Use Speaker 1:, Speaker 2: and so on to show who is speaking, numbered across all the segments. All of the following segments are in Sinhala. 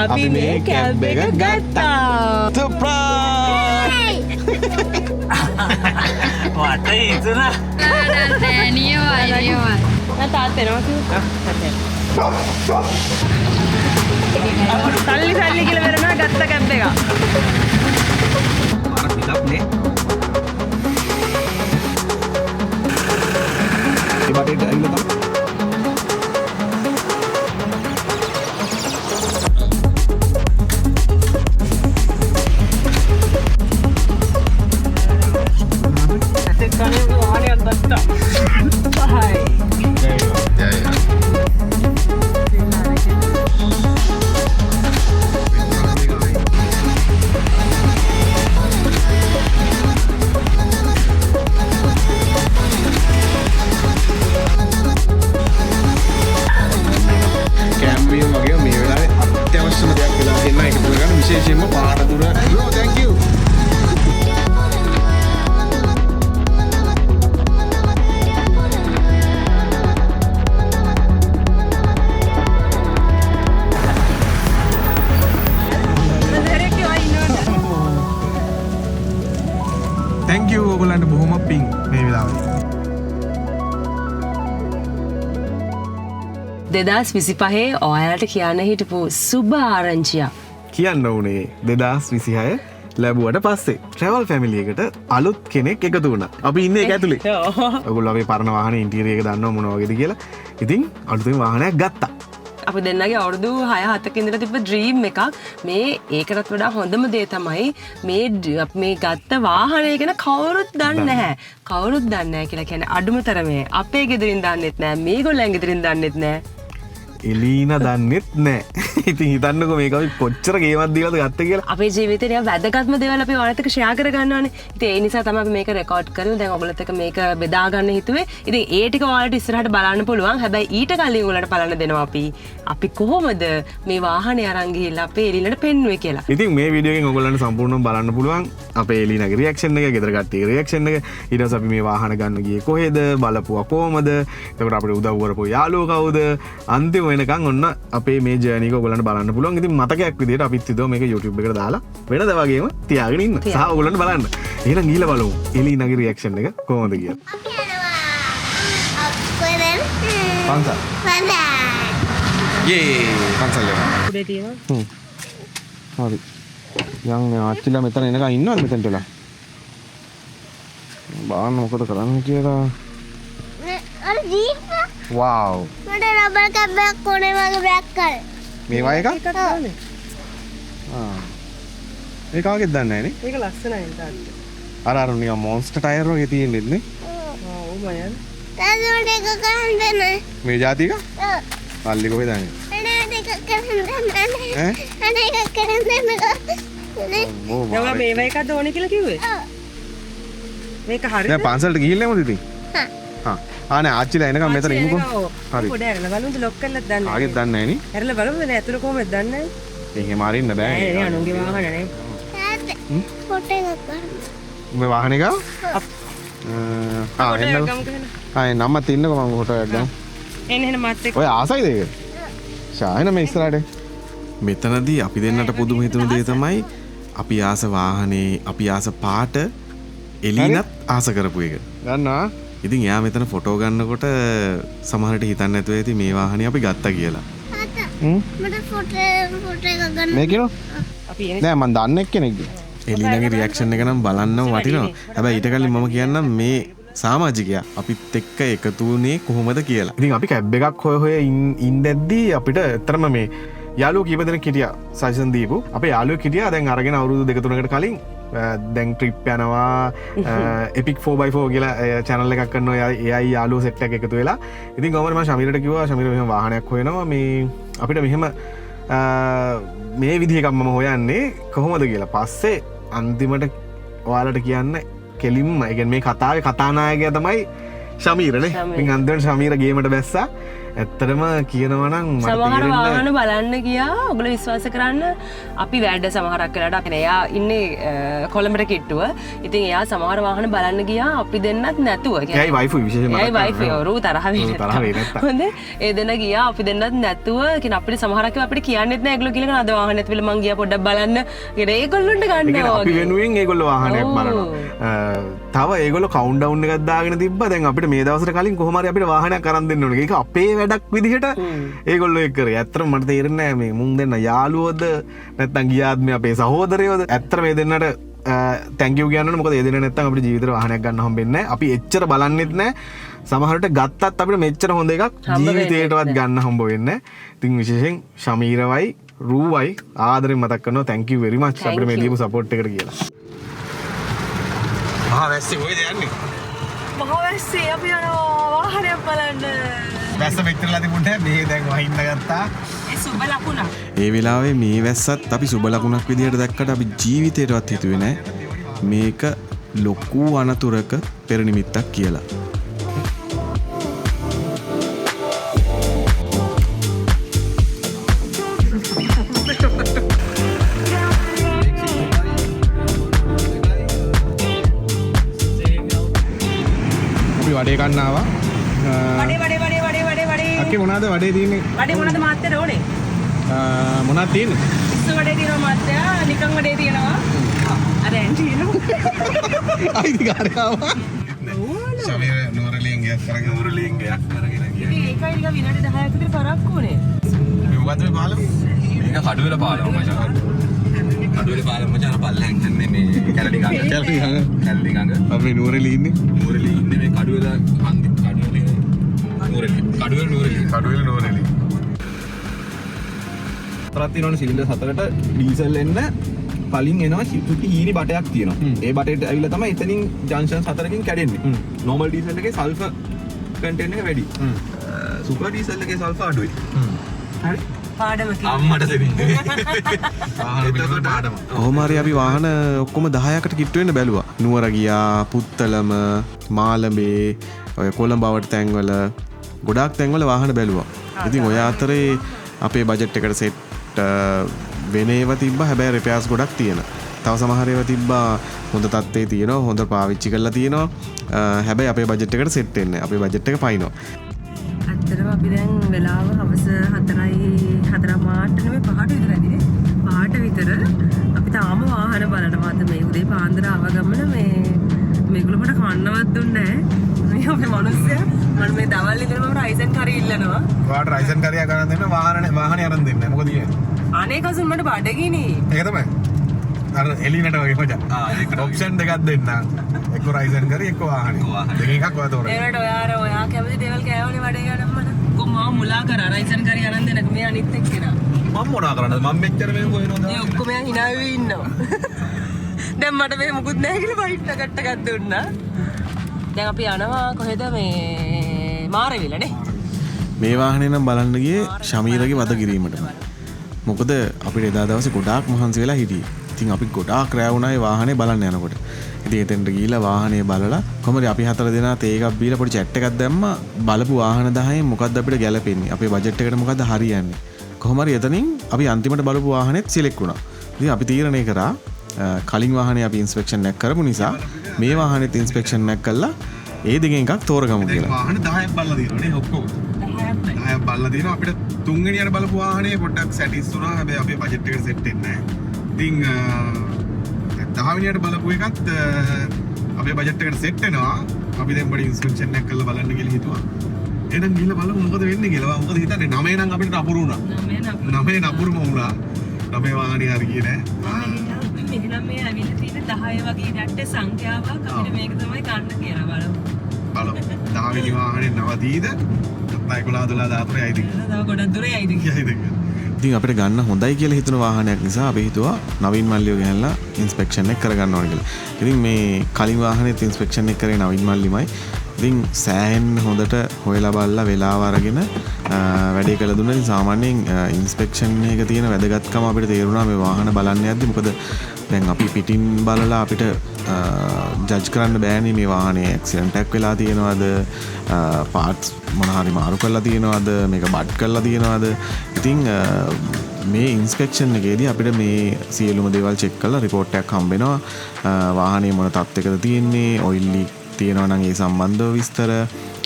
Speaker 1: අපි මේ කැබ් එක ගත්තා.
Speaker 2: සර්ප්‍රයිස්!
Speaker 3: වට ඉතුණා.
Speaker 1: සල්ලි කියලා වෙරනා ගත්ත කැබ් එක.
Speaker 3: අර පිටප් නේ.
Speaker 2: ඒ බටේට ඇවිල්ලා තමයි. විශේෂයෙන්ම පාර දුර. Bro, thank you. Thank you ඔයගොල්ලන්ට බොහොම පිං මේ වෙලාවේ.
Speaker 1: 2025 ඔයාලට කියන්න හිටපු සුබ ආරංචියක්.
Speaker 2: කියන්න ඕනේ 2026 ලැබුවට පස්සේ ට්‍රැවල් ෆැමිලි එකට අලුත් කෙනෙක් එකතු වුණා. අපි ඉන්නේ ඒක ඇතුලේ. ඔයගොල්ලෝ අපේ පරණ වාහනේ ඉන්ටීරියර් එක දන්නව මොනවා වගේද කියලා. ඉතින් අලුතෙන් වාහනයක් ගත්තා.
Speaker 1: අපි දෙන්නගේ අවුරුදු 6-7ක ඉඳලා තිබ්බ ඩ්‍රීම් එකක්. මේ ඒකටත් වඩා හොඳම දේ තමයි මේ ගත්ත වාහනය ගැන කවුරුත් දන්නේ නැහැ. කවුරුත් දන්නේ නැහැ කියලා කියන්නේ අඩුම තරමේ අපේ ගෙදරින් දන්නෙත් නැහැ. මේගොල්ලන් ගෙදරින් දන්නෙත් නැහැ.
Speaker 2: එලීනා දන්නෙත් නැහැ. ඉතින් හිතන්නකෝ මේක අපි කොච්චර ගේමක් දීලාද ගත්තේ කියලා.
Speaker 1: අපේ ජීවිතේ වැදගත්ම දේවල් අපි ඔයාලත් එක්ක ෂෙයා කර ගන්නවානේ. ඉතින් ඒ නිසා තමයි අපි මේක රෙකෝඩ් කරමු. දැන් ඔයගොල්ලොත් එක්ක මේක බෙදා ගන්න හිතුවේ. ඉතින් ඒ ටික ඔයාලට ඉස්සරහට බලන්න පුළුවන්. හැබැයි ඊට කලින් ඔයාලට බලන්න දෙනවා අපි කොහොමද මේ වාහනේ අරන් ගිහිල්ලා අපේ එලිනට පෙන්නුවේ කියලා.
Speaker 2: ඉතින් මේ වීඩියෝ එකෙන් ඔයගොල්ලන්ට සම්පූර්ණව බලන්න පුළුවන් අපේ එලිනාගේ රියැක්ෂන් එක, ගෙදර කට්ටියගේ රියැක්ෂන් එක. ඊට පස්සේ අපි මේ වාහන ගන්න ගියේ කොහෙද, බලපුවා කොහමද, එතකොට අපිට උදව් කරපු යාළුවෝ කවුද, අන්තිම වෙනකන් ඔන්න අපේ මේ ජර්නි එක ඔයගොල්ලන්ට බලන්න පුළුවන්. ඉතින් මතකයක් විදියට අපිත් හිතුවා මේක YouTube එකට දාලා වෙනද වගේම තියාගෙන ඉන්න. සහ ඔයගොල්ලන්ට බලන්න. එහෙනම් ගිහලා බලමු එලිනාගේ රියැක්ෂන් එක කොහොමද කියලා. පන්සල්. යේ පන්සල් එක.
Speaker 1: උඩේ තියෙනවා.
Speaker 2: හරි. යන් ආච්චිලා මෙතන එනකන් ඉන්නවද මෙතනට වෙලා? බාන්න මොකද කරන්නේ කියලා.
Speaker 4: අර ජීප්
Speaker 2: වව්.
Speaker 4: මට රබර් කැබ්බයක් කොනේ වගේ බ්ලැක් කලර්.
Speaker 2: මේවා එකක්? ඒක ආගෙත් දන්නේ නැහැ නේ.
Speaker 1: මේක ලස්සනයි තාත්තා.
Speaker 2: අර නිකන් මොන්ස්ටර් ටයර් වගේ තියෙන්නේ නේ.
Speaker 1: ඔව් මයන්.
Speaker 4: තාත්තට එක කරන් දෙන්න.
Speaker 2: මේ જાති එක?
Speaker 4: ඔව්.
Speaker 2: පල්ලි කොහෙද යන්නේ?
Speaker 4: අනේ එක කරන් දෙන්න.
Speaker 2: ඈ?
Speaker 4: අනේ එක කරන් දෙන්න.
Speaker 1: නෝවා මේවා එකක්ද ඕනේ කියලා කිව්වේ?
Speaker 4: ඔව්.
Speaker 1: මේක හරිද?
Speaker 2: දැන් පන්සලට ගිහිල්ලා එමුද ඉතින්?
Speaker 4: හා.
Speaker 2: හා. ආනේ ආච්චිලා එනකම් මෙතන ඉමුකෝ. හරි.
Speaker 1: පොඩ ඇරලා බලමුද ලොක් කරලත් දන්නේ නැහැ.
Speaker 2: ආගෙත් දන්නේ නැහැ නේ.
Speaker 1: ඇරලා බලමුද ඇතුළ කොහොමද දන්නේ නැහැ.
Speaker 2: එහෙම අරින්න බෑ.
Speaker 1: නෑ අනුන්ගේ වාහන නේ.
Speaker 4: තාත්තා ෆොටෝ එකක් ගන්න.
Speaker 2: මේ වාහනේ ගාව? එන්න. නම්ම තින්නකෝ මම ෆොටෝ එකක් ගමු.
Speaker 1: එන්න මාත් එක්ක.
Speaker 2: ඔය ආසයිද ඒක? ෂායන මේ ඉස්සරහට. මෙතනදී අපි දෙන්නට පුදුම හිතුණු දේ තමයි අපි ආස වාහනේ, අපි ආස පාට එලිනත් ආස කරපු එක. ගන්නවා. ඉතින් එයා මෙතන ෆොටෝ ගන්නකොට සමහරට හිතන්නේ නැතුව ඇති මේ වාහනේ අපි ගත්තා කියලා.
Speaker 4: තාත්තා මට ෆොටෝ එකක් ගන්න.
Speaker 2: මේ කියනවා?
Speaker 1: අපි එන්නේ
Speaker 2: නෑ මම දන්නේ කෙනෙක්ද? එලිනාගේ රියැක්ෂන් එක නම් බලන්නම වටිනවා. හැබැයි ඊට කලින් මම කියන්නම් මේ සමාජිකයා අපිත් එක්ක එකතු වුණේ කොහොමද කියලා. ඉතින් අපි කැබ් එකක් හොය ඉඳද්දී අපිට ඇත්තටම මේ යාළුවෝ කීප දෙනෙක් හිටියා සජෙෂන් දීපු. අපේ යාළුවෙක් හිටියා දැන් අරගෙන අවුරුදු 2-3කට කලින් දැන් ට්‍රිප් යනවා එපික් 4x4 කියලා channel එකක් කරනවා. එයයි යාළුවෝ සෙට් එකක් එකතු වෙලා. ඉතින් ගමන මම ශමීරට කිව්වා ශමීර මෙහෙම වාහනයක් හොයනවා මේ අපිට මෙහෙම මේ විදිහ එකක් මම හොයන්නේ කොහොමද කියලා. පස්සේ අන්තිමට ඔයාලට කියන්න කෙලින්ම ඒ කියන්නේ මේ කතාවේ කතානායකයා තමයි ශමීරනේ. ඉතින් අන්තිමට ශමීර ගේමට බැස්සා. ඇත්තටම කියනවනම්
Speaker 1: සමහර වාහන බලන්න ගියා ඔගොල්ලෝ විශ්වාස කරන්න අපි වැඩ සමහරක් වෙලාවට අපේ එයා ඉන්නේ කොළඹට කිට්ටුව. ඉතින් එයා සමහර වාහන බලන්න ගියා අපි දෙන්නත් නැතුව.
Speaker 2: එයායි වයිෆ් විශේෂයෙන්ම
Speaker 1: එයායි වයිෆ් ඔරු තරහ වෙන්නේ. හොඳ ඒ දෙන්න ගියා අපි දෙන්නත් නැතුව. කියන අපිට සමහරක් අපිට කියන්නෙත් නෑ ඒගොල්ලෝ කියලා අද වාහනේත් විල මං ගියා පොඩ්ඩක් බලන්න. කියන ඒගොල්ලොන්ට ගන්නවා.
Speaker 2: අපි වෙනුවෙන් ඒගොල්ලෝ වාහනයක් බලනවා. තව ඒගොල්ලෝ කවුන්ට් ඩවුන් එකක් දාගෙන තිබ්බා. දැන් අපිට මේ දවස්වල කලින් කොහොම හරි අපිට වාහනයක් අරන් දෙන්න ඕනේ. ඒක අපේ වැඩක් විදිහට ඒගොල්ලෝ ඒක කරේ. ඇත්තටම මට තේරෙන්නේ නැහැ මේ මුන් දෙන්න යාළුවෝද නැත්නම් ගියාත් මේ අපේ සහෝදරයෝද. ඇත්තට මේ දෙන්නට තැන්ක් යූ කියන්න ඕනේ. මොකද ඒ දෙන්න නැත්නම් අපිට ජීවිතේ වාහනයක් ගන්න හම්බෙන්නේ නැහැ. අපි එච්චර බලන්නෙත් නැහැ. සමහරට ගත්තත් අපිට මෙච්චර හොඳ එකක් ජීවිතේටවත් ගන්න හම්බ වෙන්නේ නැහැ. ඉතින් විශේෂයෙන් ශමීරවයි රූවයි ආදරෙන් මතක් කරනවා thank you very much අපිට මේ දීපු support එකට කියලා. මහා වැස්සේ කොහෙද යන්නේ?
Speaker 1: මහා වැස්සේ අපි යනවා වාහනයක් බලන්න.
Speaker 2: වැස්ස මෙච්චරලා තිබුණේ මේ දැන් වහින්න ගත්තා.
Speaker 1: ඒ සුබ ලකුණක්.
Speaker 2: ඒ වෙලාවේ මේ වැස්සත් අපි සුබ ලකුණක් විදියට දැක්කට අපි ජීවිතේටවත් හිතුවේ නැහැ මේක ලොකු අනතුරක පෙර නිමිත්තක් කියලා. වඩේ කන්න ආවා.
Speaker 1: වඩේ.
Speaker 2: අක්කේ මොනවාද වඩේ තියෙන්නේ?
Speaker 1: වඩේ මොනවද මාත්‍යට ඕනේ?
Speaker 2: මොනවද තියෙන්නේ?
Speaker 1: ඉස්ස වඩේ තියෙනවා මාත්‍යා, නිකන් වඩේ තියෙනවා. අර ඇන්ටිනවා.
Speaker 2: අයිති කාර්ය ආවා. සමීර නෝරලියෙන් ගියක් කරගෙන නෝරලියෙන් ගියක් කරගෙන ගියා.
Speaker 1: ඉතින් ඒකයි නිකන් විනාඩි 10ක විතර පරක්කු උනේ.
Speaker 2: මේ මොකද්ද මේ පාලම? මේක කඩුවෙල පාලම මචං. කඩුවෙල පාලම මචං පල්ලෙන් යන්නේ මේ කැලණි ගඟ. අපි නෝරලි ඉන්නේ. නෝරලි ඉන්නේ මේ කඩුවෙල හන්දි කඩුවෙල නෝරලි. තරත් තියෙනවනේ සිලින්ඩර් 4ට ඩීසල් එන්න කලින් එනවා චුටි හීනි බටයක් තියෙනවා. ඒ බටේට ඇවිල්ලා තමයි එතනින් ජන්ක්ෂන් 4කින් කැඩෙන්නේ. නෝමල් ඩීසල් එකේ සල්ෆර් කන්ටෙන්ට් එක වැඩි. සුපර් ඩීසල් එකේ සල්ෆර් අඩුයි. හරි.
Speaker 1: පාඩම
Speaker 2: අම්මට දෙන්නේ. කොහොම හරි අපි වාහන ඔක්කොම 10කට කිට්ටු වෙන්න බැලුවා. නුවර ගියා, පුත්තලම, මාළඹේ, ඔය කොළඹවට තැන්වල ගොඩාක් තැන්වල වාහන බැලුවා. ඉතින් ඔය අතරේ අපේ බජට් එකට සෙට් වෙන ඒවා තිබ්බා. හැබැයි රිපෙයාර්ස් ගොඩක් තියෙනවා. තව සමහර ඒවා තිබ්බා හොඳ තත්ත්වයේ තියෙනවා, හොඳ පාවිච්චි කරලා තියෙනවා. හැබැයි අපේ බජට් එකට සෙට් වෙන්නේ නැහැ. අපේ බජට් එක පයින්නවා.
Speaker 1: ඇත්තටම අපි දැන් වෙලාව හවස 4:00 මාට නෙමෙයි 5ට විතරනේ. 5ට විතර අපි තාම වාහන බලනවාද මේ උදේ පාන්දර ආව ගමන මේගොල්ලෝ මට කන්නවත් දුන්නේ නැහැ. මේ අපේ මිනිස්සයා මම මේ දවල් ඉඳන් මම රයිසන් කරි ඉල්ලනවා.
Speaker 2: ඔයාට රයිසන් කරියා ගන්න දෙන්න වාහනේ අරන් දෙන්න. මොකද කියන්නේ?
Speaker 1: අනේ කසුන් මට බඩගිනි.
Speaker 2: ඒක තමයි. අර එලිනට වගේ මචං. ඒක ඔප්ෂන් දෙකක් දෙන්න. එක්ක රයිසන් කරි එක්ක වාහනේ. දෙකෙන් එකක් ඔයා තෝරන්න.
Speaker 1: ඒකට ඔයා කැමති දේවල් කෑවනේ වඩේ ගන්න මම. කොහොම මුලා කරා රයිසන් කරි අරන් දෙන්නක මේ අනිත් එක්කෙනා.
Speaker 2: මම මොනා කරන්නද? මම මෙච්චර මේ හොයනවද?
Speaker 1: ඒ ඔක්කොම hina වෙවි ඉන්නවා. දැන් මට මේ මුකුත් නැහැ කියලා බයිට් එකක් දුන්නා. දැන් අපි යනවා කොහෙද මේ මාරවිලනේ. මේ වාහනේ නම් බලන්න ගියේ ශමීරගේ වද කිරීමටම. මොකද අපිට එදා දවසේ ගොඩාක් මහන්සි වෙලා හිටියේ. ඉතින් අපි ගොඩාක් රැ වුණා ඒ වාහනේ බලන්න යනකොට. ඉතින් එතෙන්ට ගිහිල්ලා වාහනේ බලලා කොහමද අපි 4 දෙනා තේ එකක් බීලා පොඩි chat එකක් දැම්මා. බලපු වාහන 10න් මොකද්ද අපිට ගැලපෙන්නේ? අපේ බජට් එකට මොකද්ද හරියන්නේ? කොහොම හරි එතනින් අපි අන්තිමට බලපු වාහනේත් සිලෙක්ට් වුණා. ඉතින් අපි තීරණය කරා කලින් වාහනේ අපි ඉන්ස්පෙක්ෂන් එකක් කරපු නිසා මේ වාහනේත් ඉන්ස්පෙක්ෂන් එකක් කළා ඒ දෙකෙන් එකක් තෝරගමු කියලා. වාහන 10ක් බලලා තියෙනවා නේ ඔක්කොම. 10ක් බලලා තියෙනවා අපිට තුන්වෙනියට බලපු වාහනේ පොඩ්ඩක් සැටිස් වුණා. හැබැයි අපේ බජට් එකට සෙට් වෙන්නේ නැහැ. ඉතින් 10 වෙනියට බලපු එකත් අපේ බජට් එකට සෙට් වෙනවා. අපි දැන් පොඩි ඉන්ස්පෙක්ෂන් එකක් කරලා බලන්න කියලා හිතුවා. එහෙනම් ගිහලා බලමු මොකද වෙන්නේ කියලා. මොකද හිතන්නේ 9 නම් අපිට අපුරු වුණා. 9 නපුරුම වුණා. 9 වාහනේ හරි ගියේ නෑ. එහෙනම් මේ ඇවිල්ලා තියෙන 10 වගේ දැට්ට සංඛ්‍යාවක් අපිට මේක තමයි ගන්න කියලා බලමු. බලමු. 10 වෙනි වාහනේ නවදීද? නැත්නම් 11 12 14 ඇයිද? තව ගොඩක් දුර ඇයිද කියලා. ඉතින් අපිට ගන්න හොඳයි කියලා හිතුන වාහනයක් නිසා අපි හිතුවා නවීන් මල්ලියෝ ගහලා ඉන්ස්පෙක්ෂන් එක කරගන්න ඕන කියලා. ඉතින් මේ කලින් වාහනේත් ඉන්ස්පෙක්ෂන් එක කරේ නවීන් මල්ලිමයි.
Speaker 2: ඉතින් සෑහෙන් හොඳට හොයලා බලලා වෙලාව අරගෙන වැඩේ කළ දුන්නා. ඉතින් සාමාන්‍යයෙන් ඉන්ස්පෙක්ෂන් එක තියෙන වැදගත්කම අපිට තේරුණා මේ වාහන බලන්න යද්දි. මොකද දැන් අපි පිටින් බලලා අපිට ජජ් කරන්න බෑනේ මේ වාහනේ ඇක්සිඩන්ට් එකක් වෙලා තියෙනවද, පාර්ට්ස් මොන හරි මාරු කරලා තියෙනවද, මේක බඩ් කරලා තියෙනවද. ඉතින් මේ ඉන්ස්පෙක්ෂන් එකේදී අපිට මේ සියලුම දේවල් චෙක් කරලා රිපෝට් එකක් හම්බ වෙනවා. වාහනේ මොන තත්ත්වයකද තියෙන්නේ, ඔයිල් ලීක් තියෙනවා නම් ඒ සම්බන්ධව විස්තර,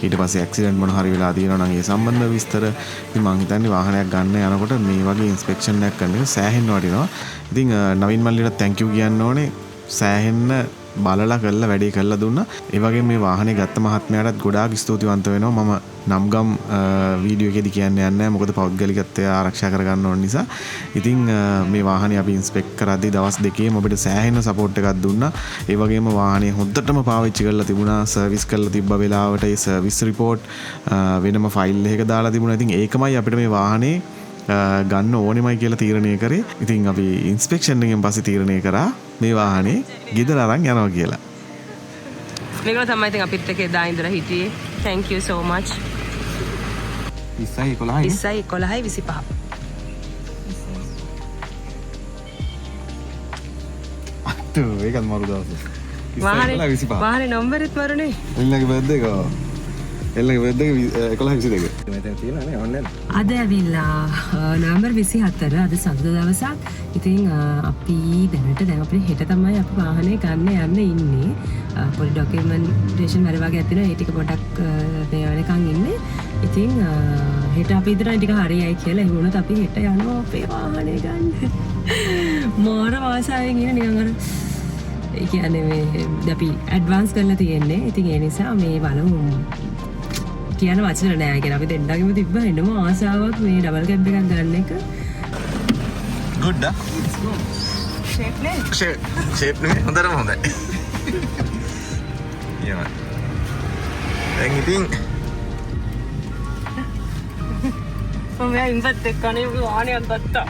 Speaker 2: ඊට පස්සේ ඇක්සිඩන්ට් මොන හරි වෙලා තියෙනවා නම් ඒ සම්බන්ධව විස්තර. ඉතින් මම හිතන්නේ වාහනයක් ගන්න යනකොට මේ වගේ ඉන්ස්පෙක්ෂන් එකක් කරන එක සෑහෙන්න වටිනවා. ඉතින් නවීන් මල්ලිට තැන්ක් යූ කියන්න ඕනේ. සෑහෙන්න බලලා කරලා වැඩේ කරලා දුන්නා. ඒ වගේම මේ වාහනේ ගත්ත මහත්මයාටත් ගොඩාක් ස්තුතිවන්ත වෙනවා. මම නම්ගම් වීඩියෝ එකේදී කියන්න යන්නේ නැහැ. මොකද පෞද්ගලිකත්වය ආරක්ෂා කරගන්න ඕන නිසා. ඉතින් මේ වාහනේ අපි ඉන්ස්පෙක්ට් කරද්දී දවස් දෙකේම අපිට සෑහෙන සපෝට් එකක් දුන්නා. ඒ වගේම වාහනේ හොඳටම පාවිච්චි කරලා තිබුණා. සර්විස් කරලා තිබ්බ වෙලාවට ඒ සර්විස් රිපෝට් වෙනම ෆයිල් එකක දාලා තිබුණා. ඉතින් ඒකමයි අපිට මේ වාහනේ ගන්න ඕනෙමයි කියලා තීරණය කරේ. ඉතින් අපි ඉන්ස්පෙක්ෂන් එකෙන් පස්සේ තීරණය කරා මේ වාහනේ ගෙදර අරන් යනවා කියලා.
Speaker 1: මේක තමයි ඉතින් අපිත් එක්ක එදා ඉඳලා හිටියේ. thank you so much.
Speaker 2: 20 11
Speaker 1: 20 11 25.
Speaker 2: අතෝ ඒකත් මරු දවසේ.
Speaker 1: වාහනේ නම්බරෙත් මරුනේ.
Speaker 2: එල්ලගේ බර්ත්ඩේ එක. එල්ලගේ බර්ත්ඩේ 11 22. මෙතන තියෙනවා නේ ඔන්න.
Speaker 1: අද ඇවිල්ලා නවම්බර් 24 අද සඳුදා දවසක්. ඉතින් අපි දැන් අපේ හෙට තමයි අපි වාහනේ ගන්න යන්න ඉන්නේ. පොඩි ඩොකියුමන්ටේෂන් වැඩ වගේ ඇතිනවා. ඒ ටික පොඩක් මේ වෙනකන් ඉන්නේ. ඉතින් හෙට අපි ඉදරන් ටික හරියයි කියලා ඒ වුණත් අපි හෙට යනවා අපේ වාහනේ ගන්න. මාර වාසාවෙන් ඉන්න නිකන් අර ඒ කියන්නේ මේ අපි ඇඩ්වාන්ස් කරලා තියෙන්නේ. ඉතින් ඒ නිසා මේ බලමු කියන වචන නෑ කියලා අපි දෙන්නගෙම තිබ්බ එන්නම ආසාවක් මේ ඩබල් කැබ් එකක් ගන්න එක.
Speaker 2: good da
Speaker 1: ෂේප් නේ
Speaker 2: shape නේ හොඳටම හොඳයි. යා දැන් ඉතින්
Speaker 1: මම ඉන්පත් එක්කනේ වාහනයක් ගත්තා.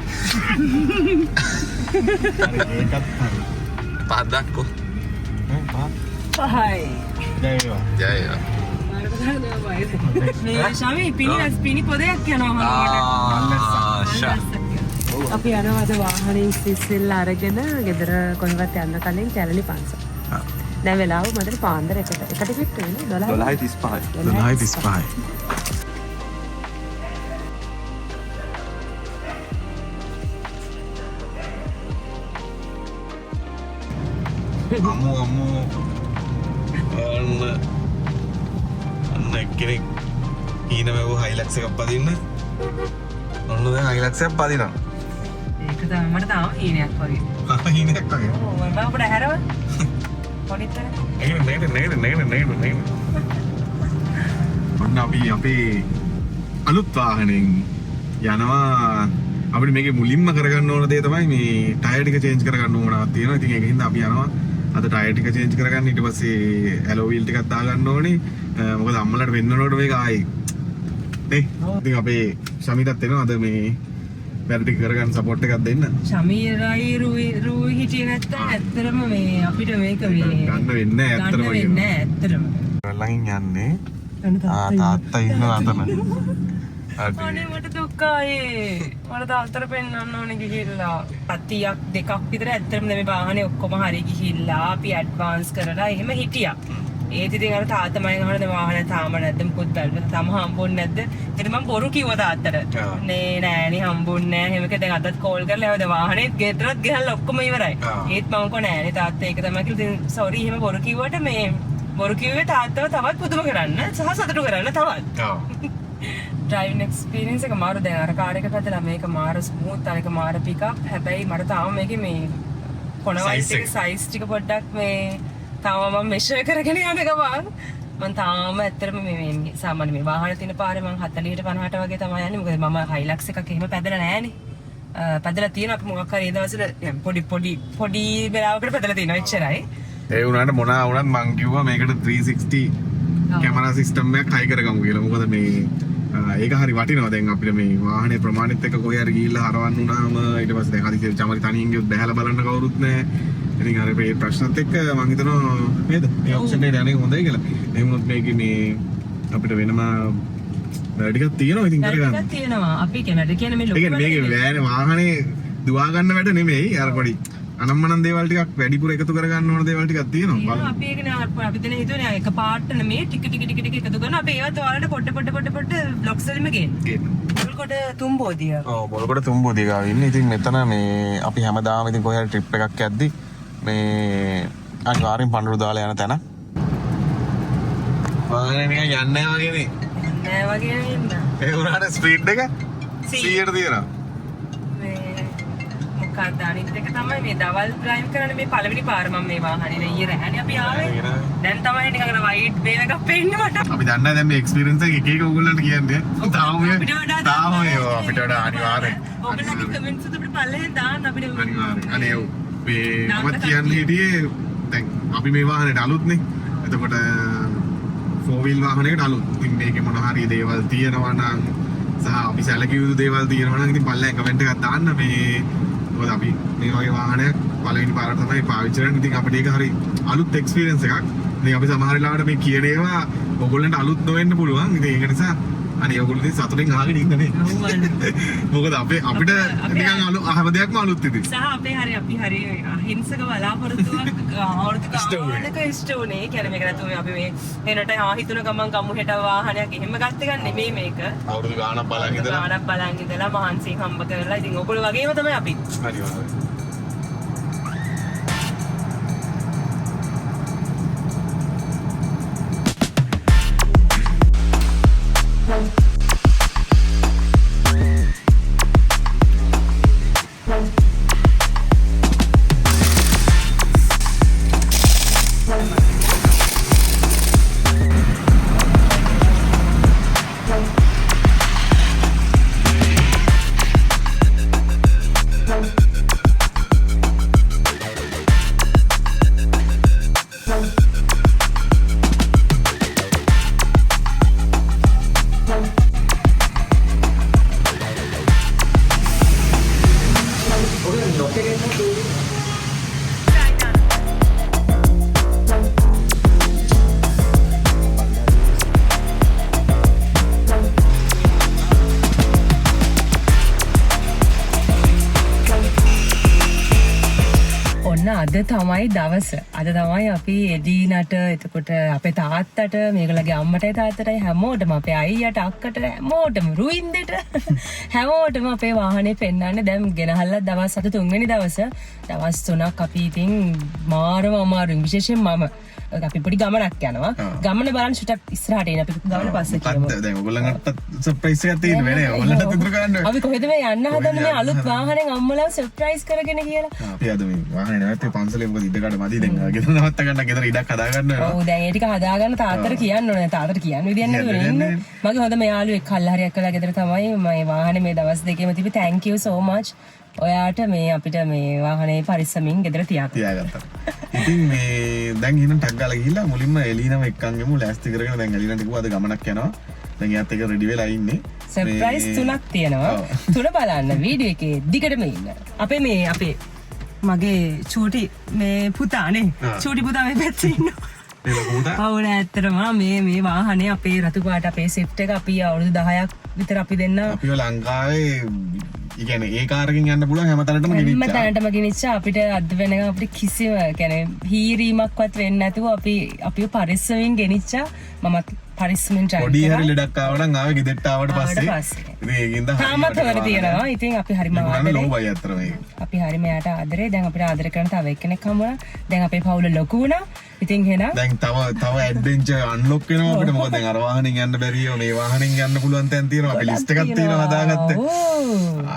Speaker 2: ඒකත් හරි. පාදක්කෝ
Speaker 1: පහයි
Speaker 2: ජය
Speaker 1: මේ ශාමි පිනි පොදයක් යනවා අපි යනවා අද වාහනේ ඉස්සෙල්ල අරගෙන ගෙදර කොහෙවත් යන්න කලින් කැලණි පන්සල්. දැන් වෙලාව මට පාන්දර එකට පිට වෙන්නේ
Speaker 2: 12:35 12:35. අම්මු අන්න කෙනෙක් ඊන වැව හයිලක්ස් එකක් පදින්න. ඔන්න දැන් හයිලක්ස් එකක් පදිනවා.
Speaker 1: ඒක තමයි මට තාම ඊනයක් වගේ.
Speaker 2: ඊනයක් වගේ.
Speaker 1: ඔව් මම අපිට හැරව පොඩිට
Speaker 2: නේ. ඔන්න අපි අපේ අලුත් වාහනෙන් යනවා. අපිට මේකේ මුලින්ම කරගන්න ඕන දේ තමයි මේ ටයර් ටික චේන්ජ් කරගන්න ඕනක් තියෙනවා. ඉතින් ඒකින්ද අපි යනවා අද ටයර් ටික චේන්ජ් කරගන්න. ඊට පස්සේ ඇලෝ වීල් ටිකක් දාගන්න ඕනේ. මොකද අම්මලාට වෙන්නනකොට මේක ආයි නේ. ඉතින් අපේ ශමිතත් එනවා අද මේ වැඩ ටික කරගන්න සපෝට් එකක් දෙන්න.
Speaker 1: ශමීරයි රූයි හිටියේ නැත්තම් ඇත්තටම මේ අපිට මේක මේ
Speaker 2: ගන්න වෙන්නේ නැහැ ඇත්තටම.
Speaker 1: ගන්න වෙන්නේ නැහැ ඇත්තටම.
Speaker 2: ළඟින් යන්නේ. තාත්තා ඉන්නවා අතන.
Speaker 1: අනේ මට දුක්ඛායේ මට තාත්තට පෙන්නන්න ඕනේ ගිහිල්ලා පතියක් දෙකක් විතර ඇත්තටම මේ වාහනේ ඔක්කොම හරි ගිහිල්ලා අපි ඇඩ්වාන්ස් කරලා එහෙම හිටියා. ඒත් ඉතින් අර තාත්තා මගෙන් අහන වාහනේ තාම නැද්ද මොකද බැලුවා තාම හම්බුන්නේ නැද්ද. ඉතින් මම බොරු කිව්වා තාත්තට. නේ නෑනේ හම්බුන්නේ නෑ. එහෙම එක දැන් අදත් කෝල් කරලා ආවද වාහනේ ගෙදරත් ගිහලා ඔක්කොම ඉවරයි. ඒත් මම කො නෑනේ තාත්තා ඒක තමයි කියලා. ඉතින් සෝරි එහෙම බොරු කිව්වට මේ බොරු කිව්වේ තාත්තව තවත් පුදුම කරන්න සහ සතුටු කරන්න තවත්. ඔව්. ඩ්‍රයිවිං එක්ස්පීරියන්ස් එක මාරු. දැන් අර කාර් එක පැදලා මේක මාර ස්මූත් අනික මාර පිකප්. හැබැයි මට තාම මේකේ මේ කොනවයිස් එක සයිස් ටික පොඩ්ඩක් මේ තාම මම මෙෂර් කරගෙන යන ගමන් මම තාම ඇත්තටම මේ සාමාන්‍ය මේ වාහන තියෙන පාරේ මම 40ට 50ට වගේ තමයි යන්නේ. මොකද මම හයිලක්ස් එකක් එහෙම පැදලා නෑනේ. පැදලා තියෙන අපි මොකක් හරි ඒ දවස්වල පොඩි වෙලාවකට පැදලා තියෙනවා එච්චරයි.
Speaker 2: ඒ වුණාට මොනවා වුණත් මං කිව්වා මේකට 360 කැමරා සිස්ටම් එකක් හයි කරගමු කියලා. මොකද මේ ඒක හරි වටිනවා. දැන් අපිට මේ වාහනේ ප්‍රමාණිත එක්ක කොහේ හරි ගිහිල්ලා හරවන්න උනාම ඊට පස්සේ දැන් හරි චමරි තනියෙන් ගියොත් බහැලා බලන්න කවුරුත් නැහැ. ඉතින් අර මේ ප්‍රශ්නත් එක්ක මම හිතනවා නේද? මේ ඔප්ෂන් එකට යන්නේ හොඳයි කියලා. එහෙම වුණොත් මේකේ මේ අපිට වෙනම වැඩිකක් තියෙනවා ඉතින් කරගන්න.
Speaker 1: වැඩිකක් තියෙනවා. අපි කියන්නේ මේ
Speaker 2: ඒ කියන්නේ මේකේ වෑනේ වාහනේ දුවා ගන්න වැඩ නෙමෙයි. අර පොඩි අනම්මනම් දේවල් ටිකක් වැඩිපුර එකතු කරගන්න ඕන දේවල් ටිකක් තියෙනවා.
Speaker 1: අපි ඒකනේ අපි දැන් හිතුවනේ එක පාට නෙමේ ටික එකතු කරනවා. අපි ඒවත් ඔයාලට පොඩ බ්ලොග්ස් වලින්ම ගේන්න. මොල්කොට තුම්බෝදිය.
Speaker 2: ඔව් මොල්කොට තුම්බෝදිය ගාව ඉන්නේ. ඉතින් මෙතන මේ අපි හැමදාම ඉතින් කොහේ හරි ට්‍රිප් එකක් යද්දි මේ අනිවාර්යෙන් පඳුරු දාලා යන තැන. වාහනේ නිකන් යන්නේ නැහැ වගේනේ.
Speaker 1: නෑ වගේ ඉන්න.
Speaker 2: ඒ උනාට ස්පීඩ් එක 100ට තියෙනවා.
Speaker 1: මොකක්ද අනිත් එක තමයි මේ දවල් ඩ්‍රයිව් කරන මේ පළවෙනි පාර මම මේ වාහනේ නේ ඊයේ රැහැනේ අපි ආවේ. දැන් තමයි නිකන් අර වයිට් වේව එකක් පේන්නේ මට. අපි
Speaker 2: දන්නා දැන් මේ එක්ස්පීරියන්ස් එක එක ඕගොල්ලන්ට කියන්නේ. තාම අපිට වඩා අනිවාර්යෙන්.
Speaker 1: ඔයගොල්ලන්ගේ කමෙන්ට්ස් උඩ අපිට පල්ලෙන් දාන්න අපිට
Speaker 2: අනිවාර්යෙන්. අනේ මේ මම කියන්නේ හිටියේ දැන් අපි මේ වාහනේට අලුත්නේ. එතකොට 4 wheel වාහනයකට අලුත්. ඉතින් මේකේ මොන හරි දේවල් තියෙනවා නම් සහ අපි සැලකිය යුතු දේවල් තියෙනවා නම් ඉතින් පල්ලෙන් කමෙන්ට් එකක් දාන්න මේ මොකද අපි මේ වගේ වාහනයක් පළවෙනි පාරට තමයි පාවිච්චි කරන්නේ. ඉතින් අපිට ඒක හරි අලුත් එක්ස්පීරියන්ස් එකක්. ඉතින් අපි සමහර වෙලාවට මේ කියන ඒවා ඔයගොල්ලන්ට අලුත් නොවෙන්න පුළුවන්. ඉතින් ඒක නිසා අනේ ඔයගොල්ලෝ ඉතින් සතුටින් අහගෙන ඉන්නනේ. මොකද අපිට නිකන් හැම දෙයක්ම අලුත් ඉතින්.
Speaker 1: සහ අපි හරි අහිංසක බලාපොරොත්තුවක් අවුරුදු ගානක ඉෂ්ට උනේ. කියන්නේ මේක නැතුව අපි මේ එනට හිතුන ගමන් ගමු හෙට වාහනයක් එහෙම ගත්ත එක නෙමෙයි මේක.
Speaker 2: අවුරුදු ගානක්
Speaker 1: බලන් ඉඳලා මහන්සි හම්බ කරලා ඉතින් ඔයගොල්ලෝ වගේම තමයි අපි.
Speaker 2: හරි.
Speaker 1: අද තමයි දවස. අද තමයි අපි එදීනට එතකොට අපේ තාත්තට මේගොල්ලගේ අම්මටයි තාත්තටයි හැමෝටම අපේ අයියට අක්කට හැමෝටම රුයින්දට හැමෝටම අපේ වාහනේ පෙන්නන්නේ දැන් ගෙනහල්ලා දවස් 7 තුන්වෙනි දවස දවස් 3ක් අපි ඉතින් මාරම අමාරුයි විශේෂයෙන් මම අපි පොඩි ගමනක් යනවා. ගමන බලන්න ෂුටක් ඉස්සරහට එන අපි ගමන පස්සේ කියමු.
Speaker 2: දැන් ඔයගොල්ලන්ට සර්ප්‍රයිස් එකක් තියෙනවා නේ. ඔයගොල්ලන්ට ඉදිරි කරන්න.
Speaker 1: අපි කොහෙද මේ යන්න හදන්නේ මේ අලුත් වාහනෙන් අම්මලා සර්ප්‍රයිස් කරගෙන කියලා.
Speaker 2: අපි අද මේ වාහනේ නැවත්තේ පන්සලේ මොකද ඉඩකඩ මදි දැන් ගෙදර නවත්ත ගන්න ගෙදර ඉඩක් හදා ගන්න වෙනවා.
Speaker 1: ඔව් දැන් ඒ ටික හදා ගන්න තාත්තට කියන්න ඕනේ. තාත්තට කියන්න විදියක් නැතුව ඉන්නේ. මගේ හොඳම යාළුවෙක් කල්හරියක් කළා ගෙදර තමයි මේ වාහනේ මේ දවස් දෙකේම තිබි. thank you so much. ඔයාට මේ අපිට මේ වාහනේ පරිස්සමින් ගෙදර තියාගත්තා.
Speaker 2: ඉතින් මේ දැන් එහෙනම් ටග් ගාලා ගිහිල්ලා මුලින්ම එලීනම එක්කන් ගමු ලෑස්ති කරගෙන දැන් එලීනට කිව්වා අද ගමනක් යනවා. දැන් එයාත් එක රෙඩි වෙලා ඉන්නේ.
Speaker 1: සර්ප්‍රයිස් තුනක් තියෙනවා. තුන බලන්න වීඩියෝ එකේ දිගටම ඉන්න. අපේ මගේ චූටි මේ පුතානේ චූටි පුතා මේ පැත්තේ ඉන්නවා. ඔව් ඇත්තටම මේ වාහනේ අපේ රතු පාට අපේ ස්විෆ්ට් එක අපි අවුරුදු 10ක් විතර අපි දෙන්න
Speaker 2: අපිව ලංකාවේ ඉගැන ඒ කාරකින් යන්න පුළුවන් හැමතැනටම ගෙනිච්චා.
Speaker 1: හැමතැනටම ගෙනිච්චා. අපිට අද වෙනකම් අපිට කිසිම කියන්නේ හීරීමක්වත් වෙන්නේ නැතුව අපිව පරිස්සමින් ගෙනිච්චා. මමත් පරිස්සමින් try කරා.
Speaker 2: පොඩි හරි ලෙඩක් ආව නම් ආවේ ගෙදරට ආවට පස්සේ. ඉතින් ඒකින්ද
Speaker 1: තාමත් හොර තියෙනවා. ඉතින් අපි හරිම
Speaker 2: ආදරේ. ලෝබයි අතර මේක.
Speaker 1: අපි හරිම යාට ආදරේ. දැන් අපිට ආදර කරන තව එක්කෙනෙක් හම්බුණා. දැන් අපේ පවුල ලොකු වුණා. ඉතින් එහෙනම්
Speaker 2: දැන් තව ඇඩ්වෙන්චර් අන්ලොක් වෙනවා අපිට. මොකද දැන් අර වාහනෙන් යන්න බැරියෝ මේ වාහනෙන් යන්න පුළුවන් තැන් තියෙනවා. අපි ලිස්ට් එකක් තියෙනවා හදාගත්තේ.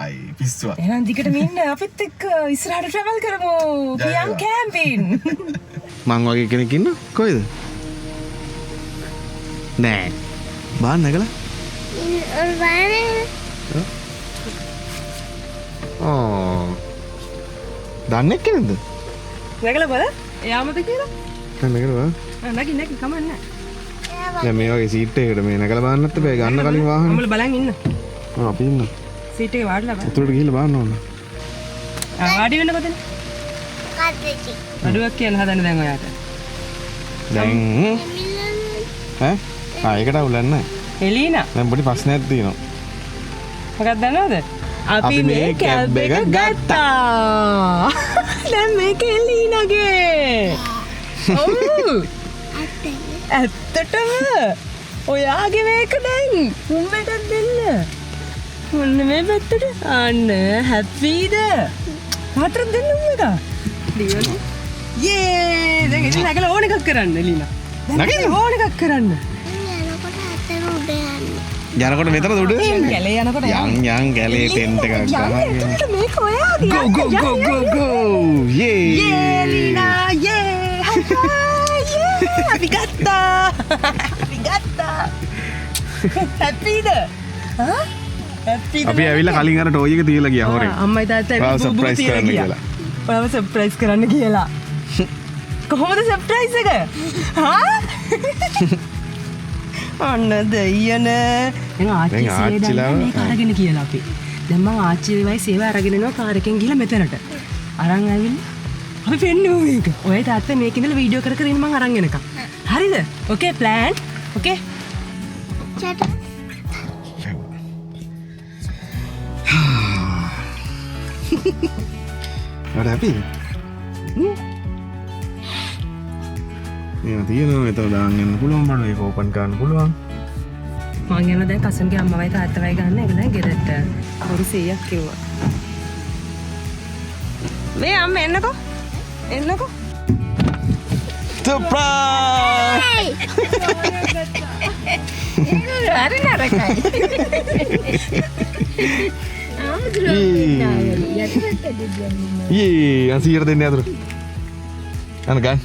Speaker 2: ආයි පිස්සුවක්.
Speaker 1: එහෙනම් දිගටම ඉන්න අපිත් එක්ක ඉස්සරහට ට්‍රැවල් කරමු. පියන් කැම්පින්.
Speaker 2: මං වගේ කෙනෙක් ඉන්න කොයිද? නෑ. බාන්න නැගලා? දන්නේ කෙනෙක්ද?
Speaker 1: නැගලා බල. එයාමද කියලා?
Speaker 2: නැගලා බලන්න.
Speaker 1: නැගි කමන්නේ.
Speaker 2: දැන් මේ වගේ සීට් එකකට මේ නැගලා බලන්නත් බෑ. ගන්න කලින් වාහනේ.
Speaker 1: අම්මලා බලන් ඉන්න.
Speaker 2: අපි ඉන්න.
Speaker 1: සීට් එකේ වාඩිලා බලන්න.
Speaker 2: උතුරට ගිහිල්ලා බලන්න ඕන.
Speaker 1: වාඩි වෙන්න කොතන?
Speaker 4: කද්දචි.
Speaker 1: අඩුවක් කියන්න හදන්න දැන් ඔයාට.
Speaker 2: දැන් ඒකට උලන්න
Speaker 1: එලීනා
Speaker 2: දැන් පොඩි ප්‍රශ්නයක් තියෙනවා.
Speaker 1: මොකක්ද දන්නවද? අපි මේ කැබ් එක ගත්තා. දැන් මේක එලීනාගේ. ඔව්. ඇත්තටම ඔයාගේ මේක දැන් උම්මටත් දෙන්න. මොන්න මේ පැත්තට අන්න හැප්පීද? මාත්‍ර දෙන්න උම්මට. දියෝනේ. යේ දැන් ඉතින් නැගලා ඕන එකක් කරන්න එලීනා. දැන් ඕන එකක් කරන්න.
Speaker 4: යනකොට අතන උඩ යන්න.
Speaker 2: යනකොට මෙතන උඩ
Speaker 1: කැලේ යනකොට
Speaker 2: යන් ගැලේ ටෙන්ට් එකක් ගහගෙන
Speaker 1: මේක ඔයාගේ.
Speaker 2: go යේ
Speaker 1: එලීනා යේ අපි ගත්තා. අපි ගත්තා. හැප්පීද? හා? හැප්පීද?
Speaker 2: අපි ඇවිල්ලා කලින් අර ටෝයි එක තියලා ගියා හොරේ.
Speaker 1: අම්මයි තාත්තයි
Speaker 2: ඔයාව
Speaker 1: බූ බූ
Speaker 2: surprise
Speaker 1: තියලා
Speaker 2: කරන්න
Speaker 1: ගියා.
Speaker 2: කියලා.
Speaker 1: ඔයාව සර්ප්‍රයිස් කරන්න කියලා. කොහොමද සර්ප්‍රයිස් එක? හා? අන්න දෙයන. දැන් ආච්චි
Speaker 2: ආච්චිලා
Speaker 1: මේක අරගෙන කියලා අපි. දැන් මම ආච්චි වේවයි සේව අරගෙන යනවා කාර් එකෙන් ගිහලා මෙතනට. අරන් ආවිල්ලා අපි පෙන්නුවා මේක. ඔය තාත්තා මේක ඉඳලා වීඩියෝ කර කර ඉන්න මං අරන් එනකම්. හරිද? ඕකේ ප්ලෑන්? ඕකේ?
Speaker 4: චට.
Speaker 2: වැඩ අපි මේ තියෙනවා මෙතන දාන්න යන්න පුළුවන් බඩ ඒක ඕපන් කරන්න පුළුවන්.
Speaker 1: මං යනවා දැන් කසන්ගේ අම්මවයි තාත්තවයි ගන්න එක දැන් ගෙදරට. පොඩි 100ක් කිව්වා. මේ අම්ම එන්නකෝ. එන්නකෝ.
Speaker 2: සර්ප්‍රයිස්!
Speaker 1: හරි නරකයි.
Speaker 2: යේ අසියට දෙන්න අතර. අන්න ගන්න.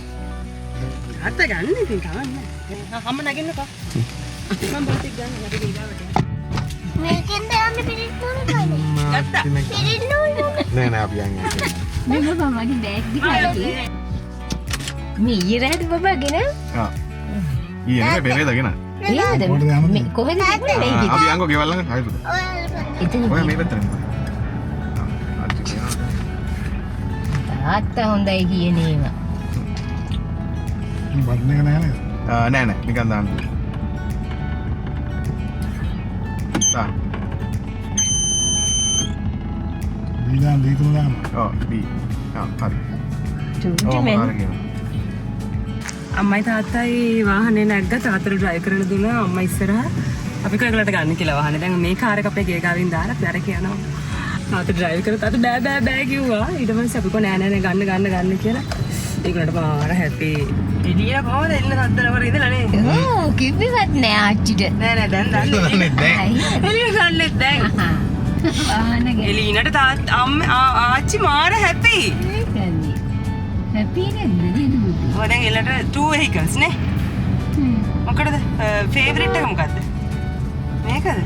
Speaker 1: අත ගන්න ඉතින් කවන්නේ. අම්ම නගින්නකෝ. මම බෝටික් ගන්න යට ගිහාවට.
Speaker 4: මේකෙන්ද යන්න පිටින් නෝනේ.
Speaker 1: ගත්තා.
Speaker 4: පිටින් නෝනේ.
Speaker 2: නෑ අපි යන්නේ.
Speaker 3: මේ බබා මගේ බෑග් දිහාට මේ ඊරාට බබා ගෙන
Speaker 2: ආ. ඊයේ පෙරේද ගෙන.
Speaker 3: ඒද මේ කොහෙද තිබුණේ මේ ඉතින්
Speaker 2: අපි යන්කෝ ගෙවල් ළඟ හරිද?
Speaker 3: එතන
Speaker 2: ඔය මේ පැත්තට එන්න.
Speaker 3: තාත්තා හොඳයි කියන ඒවා
Speaker 2: බටන් එක නෑ නේද? නෑ නිකන් දාන්න. දාන්න.
Speaker 5: දීලා දීතුන දාන්න.
Speaker 2: ඔව් දී. හරි.
Speaker 3: චුටි මෙන්
Speaker 1: අම්මයි තාත්තයි වාහනේ නැග්ග තාත්තට ඩ්‍රයිව් කරලා දුන්නා අම්මා ඉස්සරහා අපි කයකට ගන්න කියලා වාහනේ දැන් මේ කාර් එක අපේ ගේ ගාවින් දාලා අපි අර කියනවා තාත්තා ඩ්‍රයිව් කරලා තාත්තා බෑ කිව්වා ඊට පස්සේ අපි කෝ නෑ ගන්න කියලා ඒකට මාර හැපි එළිය කොහොමද එන්න තාත්තලා වර ඉඳලා නේ
Speaker 3: ඕ කිව්වෙවත් නෑ ආච්චිට
Speaker 1: නෑ දැන් දන්නේ එළිය ගන්නෙත් දැන්
Speaker 3: වාහන ගෙන
Speaker 1: එළියනට තාත්තා ආච්චි මාර හැපි
Speaker 3: හැපි නේද නේද බුද්ධි
Speaker 1: ඔය දැන් එලට 2 vehicles නේ මොකටද ෆේවරිට් එක මොකද්ද මේකද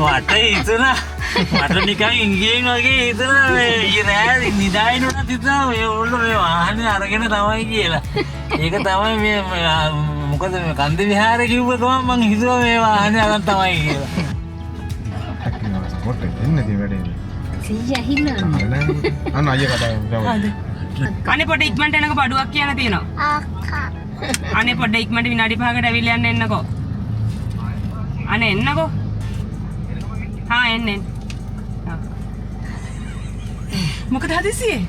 Speaker 6: වට හිතුණා මට නිකන් ඉංගියෙන් වගේ හිතුණා මේ රෑ නිදායිනුණා තිබුණා මේ ඕල්ල මේ වාහනේ අරගෙන තමයි කියලා. ඒක තමයි මේ මොකද මේ කන්ද විහාරේ කිව්ව ගමන් මං හිතුවා මේ වාහනේ අරන් තමයි කියලා.
Speaker 2: පොට්ටේ එන්නේ තේ වැඩේ.
Speaker 3: සීයා හින්නන්නේ
Speaker 2: අන්න අයියා කතා කරමු.
Speaker 1: අනේ පොඩ ඉක්මනට එනකෝ බඩුවක් කියන්න තියෙනවා
Speaker 4: අක්කා.
Speaker 1: අනේ පොඩ ඉක්මනට විනාඩි 5කට ඇවිල්ලා යන්න එන්නකෝ අනේ එන්නකෝ හා එන්න මොකද හදිසියේ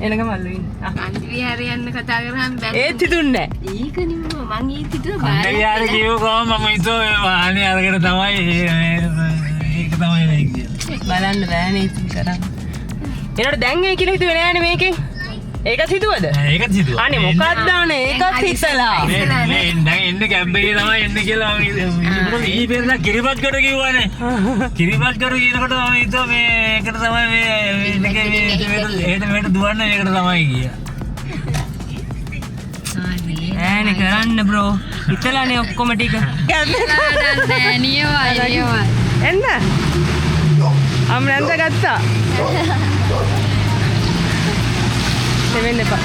Speaker 1: එනක මල්ලු ඉන්න
Speaker 3: කන්ද විහාරේ යන්න කතා කරාම බෑ
Speaker 1: ඒත් හිතුන්නේ
Speaker 3: ඒක නෙමෙයි මං ඊත් හිතුවා
Speaker 6: කන්ද විහාරේ කිව්ව ගමන් මම හිතුවා මේ වාහනේ අරගෙන තමයි ඒක තමයි නේ කියලා.
Speaker 1: බලන්න බෑනේ ඉතින් කරන්න එනකොට දැන් ඒ කියලා හිතුවේ නෑනේ මේකෙන් ඒකත් හිතුවද
Speaker 6: ඒකත් හිතුවා.
Speaker 1: අනේ මොකක්ද අනේ ඒකත් හිතලා
Speaker 6: මේ දැන් එන්න කැබ් එකේ තමයි එන්න කියලා මම ඊ පෙරලා කිරිබත්කට කිව්වනේ. කිරිබත්කට කියනකොට මම හිතුවා මේ ඒකට තමයි මේ මේකට දුවන්න මේකට තමයි ගියා.
Speaker 1: ඈනේ කරන්න බ්‍රෝ හිතලානේ ඔක්කොම ටික එන්න අම්රන්ද ගත්තා දෙවෙන්න එපා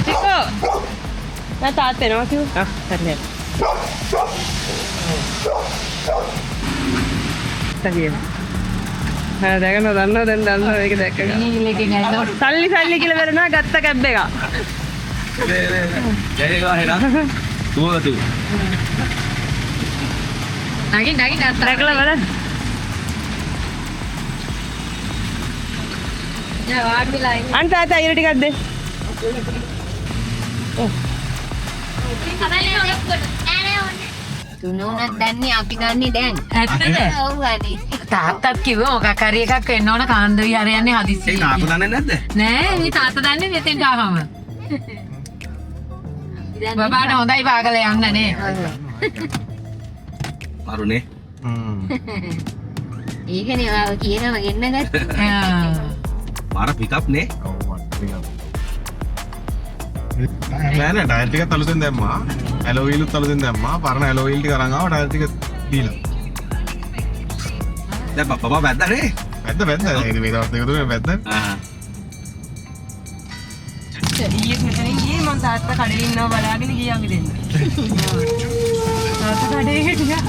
Speaker 1: ටිකෝ නෑ තාත්තා එනවා කිව්වා හරි දැකන දන්න දැන් ඒක දැක්ක
Speaker 3: ඉලෙකින් ඇල්ලෝ
Speaker 1: සල්ලි කියලා වෙරනවා ගත්ත කැබ් එක
Speaker 3: නගින්
Speaker 1: දැකලා බලන්න
Speaker 3: යා වාඩිලා ඉන්න
Speaker 1: අන්න තාත්තා අයිර ටිකක් දෙන්න
Speaker 3: තුනුනක් දන්නේ අපි දන්නේ දැන් ඇත්තද ඔව් අනේ තාත්තත් කිව්වා මොකක් හරි එකක් වෙන්න ඕන කාන්ද විහාරය යන්නේ හදිස්සියෙන්
Speaker 6: තාත්තා දන්නේ නැද්ද?
Speaker 3: නෑ මේ තාත්තා දන්නේ මෙතෙන්ට ආවම බබාට හොඳයි පාගල යන්න නේ
Speaker 6: මරුනේ.
Speaker 3: ඒකනේ ආව කියනවා ගෙන්න ගත්ත
Speaker 6: මාර පිකප් නේ.
Speaker 2: නෑ නෑ ටයර් ටිකත් අලුතෙන් දැම්මා. ඇලෝ වීලුත් අලුතෙන් දැම්මා. පරණ ඇලෝ වීල් ටික අරන් ආවා ටයර් ටික දීලා.
Speaker 6: දැන් බබා වැද්දානේ.
Speaker 2: වැද්ද ඉතින් මේ දවස් දෙක තුනේ වැද්ද.
Speaker 1: ඊයේ මෙතනින් ගියේ මම තාත්තා කඩේ ඉන්නවා බලාගෙන ගියාගේ දෙන්න තාත්තා කඩේ හිටියා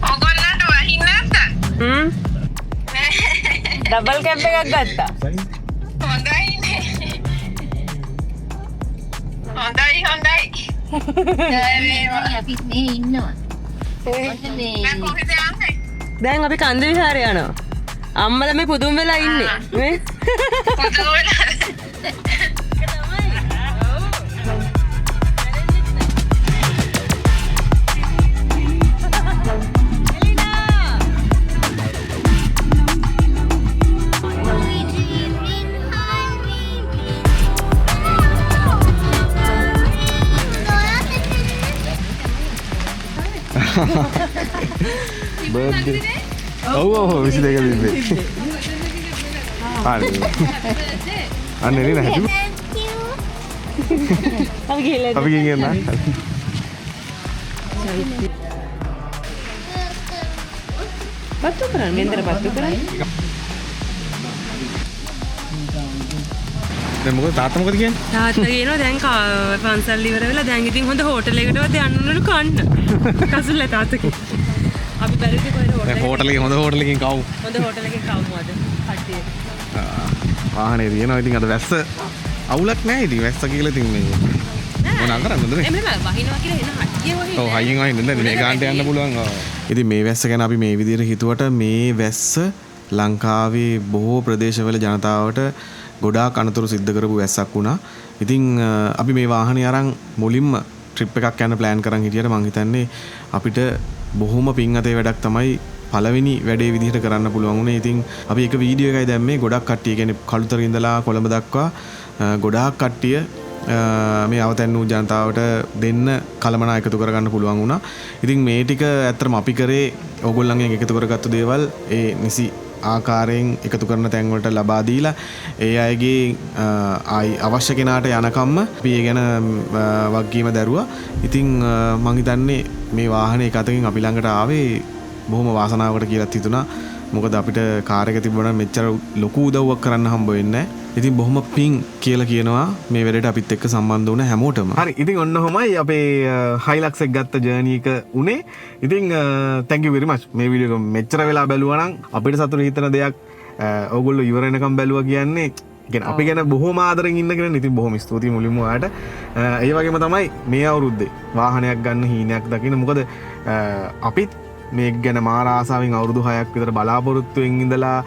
Speaker 1: ඔයගොල්ලන්ට වහින්න නැද්ද ඩබල් කැප් එකක් ගත්තා
Speaker 3: හොඳයි අපි මේ ඉන්නවා
Speaker 1: දැන් අපි කන්ද විහාරය යනවා අම්මලා මේ පුදුම වෙලා ඉන්නේ මේ පුදුම වෙලා
Speaker 2: බර්ත්ඩේ ඔව් 22 බිබේ හරි අනේ නේ නැති
Speaker 1: අපි ගිහලා
Speaker 2: අපි ගිහින් යන්න
Speaker 1: පත්තු කරන්නේ මෙන්දර පත්තු කරන්නේ
Speaker 2: දැන් මොකද තාත්තා මොකද කියන්නේ
Speaker 1: තාත්තා කියනවා දැන් පන්සල් ඉවර වෙලා දැන් ඉතින් හොඳ හෝටල් එකකටවත් යන්න ඕනලු කන්න කසුල්ල තාත්තගේ අපි බැරිද කොහෙද
Speaker 2: දැන් හෝටල් එකේ හොඳ හෝටල් එකකින් කවමු
Speaker 1: හොඳ හෝටල් එකකින් කවමු අද කට්ටිය
Speaker 2: වාහනේ තියෙනවා ඉතින් අද වැස්ස අවුලක් නැහැ ඉතින් වැස්ස කියලා ඉතින් මේ මොනවා කරන්නද මේ
Speaker 1: එමෙම වහිනවා කියලා එන හයිය වහින
Speaker 2: ඔව් හයියෙන් වහින්න නේද මේ ගානට යන්න පුළුවන් ඉතින් මේ වැස්ස ගැන අපි මේ විදිහට හිතුවට මේ වැස්ස ලංකාවේ බොහෝ ප්‍රදේශවල ජනතාවට ගොඩාක් අනතුරු සිද්ධ කරපු වැස්සක් වුණා. ඉතින් අපි මේ වාහනේ අරන් මුලින්ම ට්‍රිප් එකක් යන්න ප්ලෑන් කරන් හිටියට මං හිතන්නේ අපිට බොහොම පිං අතේ වැඩක් තමයි පළවෙනි වැඩේ විදිහට කරන්න පුළුවන් උනේ. ඉතින් අපි එක වීඩියෝ එකයි දැම්මේ ගොඩක් කට්ටිය කියන්නේ කළුතර ඉඳලා කොළඹ දක්වා ගොඩාක් කට්ටිය මේ අවතැන් වූ ජනතාවට දෙන්න කලමනා එකතු කරගන්න පුළුවන් වුණා. ඉතින් මේ ටික ඇත්තටම අපි කරේ ඕගොල්ලන්ගෙන් එකතු කරගත්තු දේවල් ඒ නිසි ආකාරයෙන් එකතු කරන තැන් වලට ලබා දීලා ඒ අයගේ අවශ්‍ය කෙනාට යනකම්ම අපි ඒ ගැන වගකීම දැරුවා. ඉතින් මම හිතන්නේ මේ වාහනේ එක අතකින් අපි ළඟට ආවේ බොහොම වාසනාවකට කියලා හිතුණා. මොකද අපිට කාර් එක තිබුණා මෙච්චර ලොකු උදව්වක් කරන්න හම්බ වෙන්නේ නැහැ. ඉතින් බොහොම පිං කියලා කියනවා මේ වැඩේට අපිත් එක්ක සම්බන්ධ වුණ හැමෝටම. හරි. ඉතින් ඔන්න ඔහමයි අපේ හයිලක්ස් එක ගත්ත ජර්නි එක උනේ. ඉතින් thank you very much. මේ වීඩියෝ එක මෙච්චර වෙලා බැලුවා නම් අපිට සතුටු හිතන දෙයක් ඕගොල්ලෝ ඉවර වෙනකම් බැලුවා කියන්නේ කියන්නේ අපි ගැන බොහොම ආදරෙන් ඉන්න කෙනෙක්. ඉතින් බොහොම ස්තුතියි මුලින්ම ඔයාලට. ඒ වගේම තමයි මේ අවුරුද්දේ වාහනයක් ගන්න හීනයක් දකින්න. මොකද අපිත් මේක ගැන මාර ආසාවෙන් අවුරුදු 6ක් විතර බලාපොරොත්තුවෙන් ඉඳලා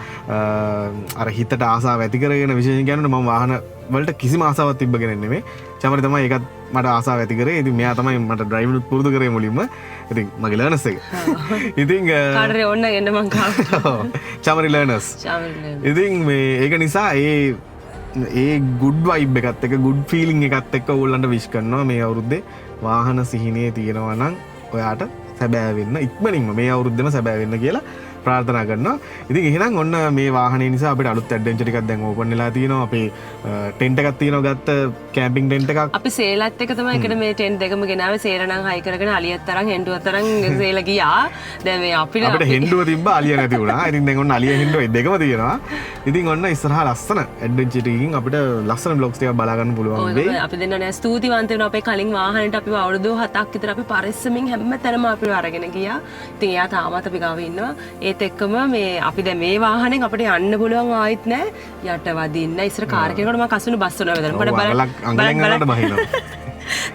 Speaker 2: අර හිතට ආසාව ඇති කරගෙන විශේෂයෙන් කියනොත් මම වාහන වලට කිසිම ආසාවක් තිබ්බගෙන නෙමෙයි. චමරි තමයි ඒකත් මට ආසාව ඇති කරේ. ඉතින් මෙයා තමයි මට ඩ්‍රයිවිං උත් පුරුදු කරේ මුලින්ම. ඉතින් මගේ ලර්නර්ස් එක. ඉතින්
Speaker 1: කාටරේ ඕන්න එන්න මං කාවා.
Speaker 2: චමරි ලර්නර්ස්. ඉතින් මේ ඒක නිසා ඒ ගුඩ් වයිබ් එකත් එක්ක ගුඩ් ෆීලිං එකත් එක්ක ඕගොල්ලන්ට විශ් කරනවා මේ අවුරුද්දේ වාහන සිහිනේ තියෙනවා නම් ඔයාට සැබෑ වෙන්න ඉක්මනින්ම මේ අවුරුද්දෙම සැබෑ වෙන්න කියලා ප්‍රාර්ථනා කරනවා. ඉතින් එහෙනම් ඔන්න මේ වාහනේ නිසා අපිට අලුත් ඇඩ්වෙන්චර් එකක් දැන් ඕපන් වෙලා තියෙනවා. අපේ ටෙන්ට් එකක් තියෙනවා ගත්ත කැම්පින් ටෙන්ට් එකක්.
Speaker 1: අපි සේලත් එක තමයි එකට මේ ටෙන්ට් දෙකම ගෙනාවේ. සේල නම් හයි කරගෙන අලියත් තරම් හෙන්ඩුවත් තරම් සේල ගියා. දැන් මේ
Speaker 2: අපිට හෙන්ඩුව තිබ්බා අලිය නැති වුණා. ඉතින් දැන් ඔන්න අලිය හෙන්ඩුව දෙකම තියෙනවා. ඉතින් ඔන්න ඉස්සරහා ලස්සන ඇඩ්වෙන්චර් එකකින් අපිට ලස්සන බ්ලොග්ස් ටිකක් බලා ගන්න පුළුවන් වෙයි.
Speaker 1: අපි දෙන්න නෑ ස්තුතිවන්ත වෙනවා අපේ කලින් වාහනේට අපි අවුරුදු 7ක් විතර අපි පරිස්සමින් හැම තැනම අපි අරගෙන ගියා. ඉතින් එයා තාමත් අපි ගාව ඉන්නවා. ඒත් එක්කම මේ අපි දැන් මේ වාහනෙන් අපිට යන්න පුළුවන් ආයිත් නෑ. යට වදින්න ඉස්සර කාර් එකකට මම කසුණු බස් වුණා වෙදලා.
Speaker 2: අංගලෙන් යනකොට බහිනවා.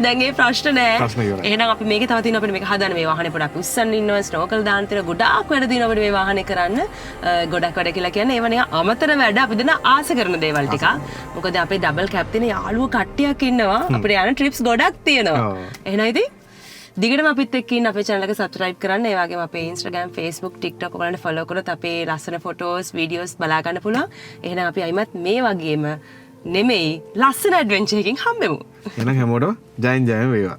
Speaker 1: දැන් ඒ ප්‍රශ්න නෑ.
Speaker 2: ප්‍රශ්න ඉවරයි.
Speaker 1: එහෙනම් අපි මේකේ තව තියෙනවා අපිට මේක හදන්න මේ වාහනේ පොඩක් උස්සන්න ඉන්නවා ස්නෝකල් දාන්න තියෙන ගොඩාක් වැඩ තියෙනවා අපිට මේ වාහනේ කරන්න. ගොඩක් වැඩ කියලා කියන්නේ ඒව නිකන් අමතර වැඩ අපි දෙන ආස කරන දේවල් ටික. මොකද අපේ ඩබල් කැප් තියෙන යාළුවෝ කට්ටියක් ඉන්නවා. අපිට යන ට්‍රිප්ස් ගොඩක් තියෙනවා. එහෙනම් ඉතින් දිගටම අපිත් එක්ක ඉන්න අපේ channel එක subscribe කරන්න. ඒ වගේම අපේ Instagram, Facebook, TikTok ඔයාලට follow කරොත් අපේ ලස්සන photos, videos බලා ගන්න පුළුවන්. එහෙනම් අපි අයිමත් මේ වගේම නෙමෙයි ලස්සන ඇඩ්වෙන්චර් එකකින් හම්බෙමු.
Speaker 2: එහෙනම් හැමෝටම ජයෙන් ජයෙන් වේවා.